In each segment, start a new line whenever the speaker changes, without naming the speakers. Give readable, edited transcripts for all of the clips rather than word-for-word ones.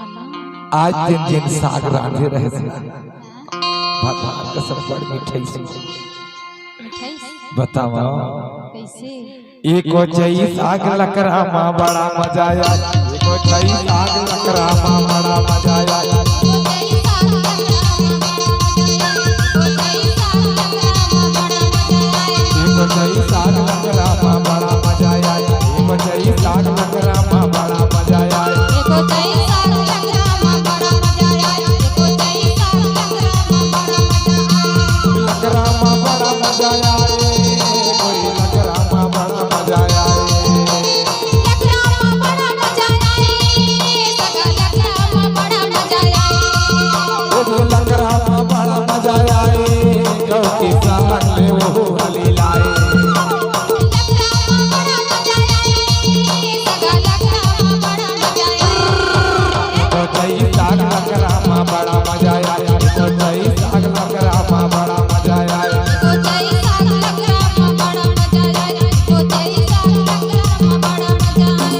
आज दिन दिन साग रांधे रहे थे भगवान का सब बड़ मिठाई से बतावा
कैसे
एको चई साग लकड़ा माँ बड़ा मजा आया एको चई साग लकड़ा माँ बड़ा मजा आया एको चई साग लकड़ा माँ बड़ा मजा आया एको चई साग लकड़ा माँ बड़ा मजा आया
एको चई साग लकड़ा माँ बड़ा मजा आया एको चई साग लकड़ा माँ बड़ा मजा आया
लकड़ा माँ बड़ा मजा आया कोई लकड़ा माँ बड़ा मजा आया
लकड़ा माँ बड़ा मजा आया सगा लकड़ा माँ बड़ा मजा आया
लकड़ा माँ बड़ा मजा आया क्योंकि साग ले वो हली लाए साग लकड़ा माँ बड़ा मजा आया तो दही साग लकड़ा माँ बड़ा मजा आया
तो दही साग लकड़ा माँ बड़ा मजा आया तो दही साग लकड़ा माँ बड़ा मजा आया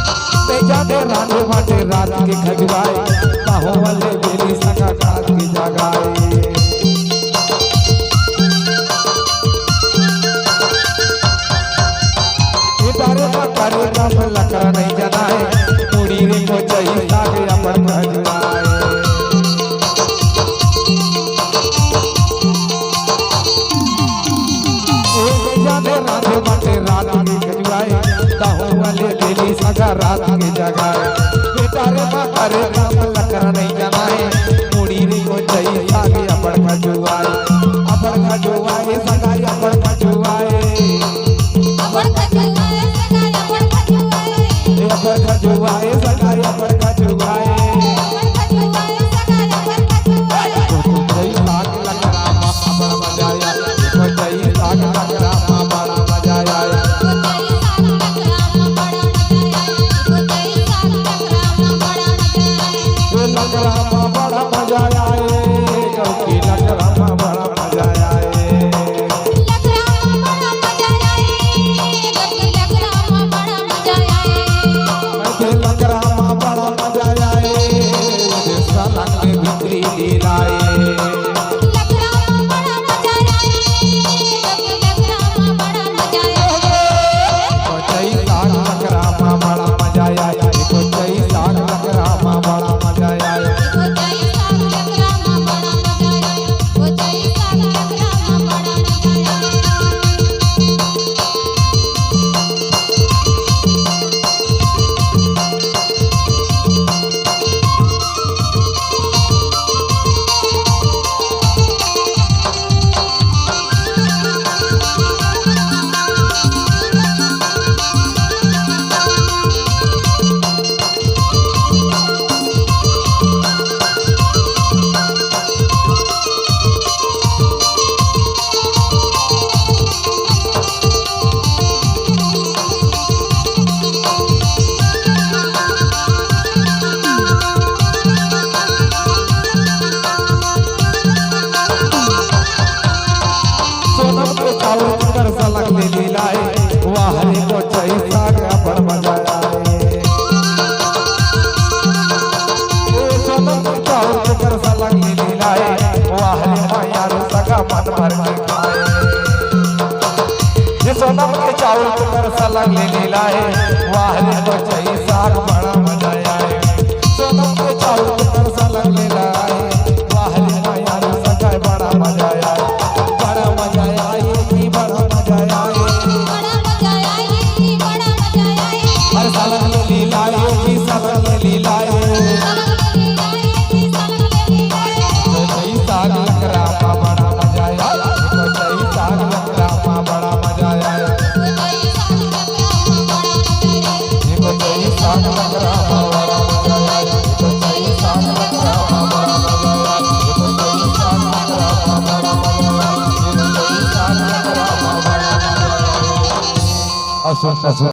रात बाटे रात के खजवाए बाहों वाले बेली सका रात की जगाए इदारे का करे काम लकड़ा नहीं जनाए मुड़ी रे को चाहिए साग अपन खजवाए जाने रात बाटे रात के खजवाए बाहों वाले बेली सका रात की जगाए बेटारे बारे काम लकड़ा नहीं जनाए मुड़ी रे को चाहिए साग अपन खजवाए सगाई अपन खजवाए
अपन खजुआए सगा अपन खजुआए
अपन खजवाए सगाई अपन खजवाए
अपन खजुआए सगा अपन खजुआए
कोई साग लकड़ा माँ बड़ा मजा आया कोई साग लकड़ा माँ बड़ा मजा आया
तो दही साग लकड़ा माँ बड़ा मजा आया तो दही साग लकड़ा माँ बड़ा मजा आया
लकड़ा माँ बड़ा मजा आया क्योंकि लकड़ा माँ बड़ा मजा आया
लकड़ा माँ बड़ा मजा आया गट्टी लकड़ा माँ बड़ा मजा आया
लकड़ा माँ बड़ा मजा आया साला के भितरी लीलाए
लकड़ा माँ बड़ा मजा आया गट्टी लकड़ा माँ बड़ा मजा आया
कोई साग लकड़ा माँ बड़ा मजा आया कोई साग लकड़ा माँ बड़ा मजा आया
तो दही साग लकड़ा माँ बड़ा मजा आया तो दही साग लकड़ा माँ बड़ा मजा आया
सोनम के चावल कर सलग ले लीलाए वाहरे को चाहिए साग अपन मजा आए सोनम के चावल कर सलग ले लीलाए वाहरे माया रो सगा मन भर के खाए ये सोनम के चावल कर सलग ले लीलाए वाहरे को चाहिए साग बड़ा मजा आए सोनम के चावल कर सलग ले लीलाए वाहरे माया रो सगा बड़ा मजा आए बड़ा मजा आए की बड़ा मजा आए
बड़ा मजा आया बड़ा मजा आया
हर साल ले लीलाए की साल ले सुनता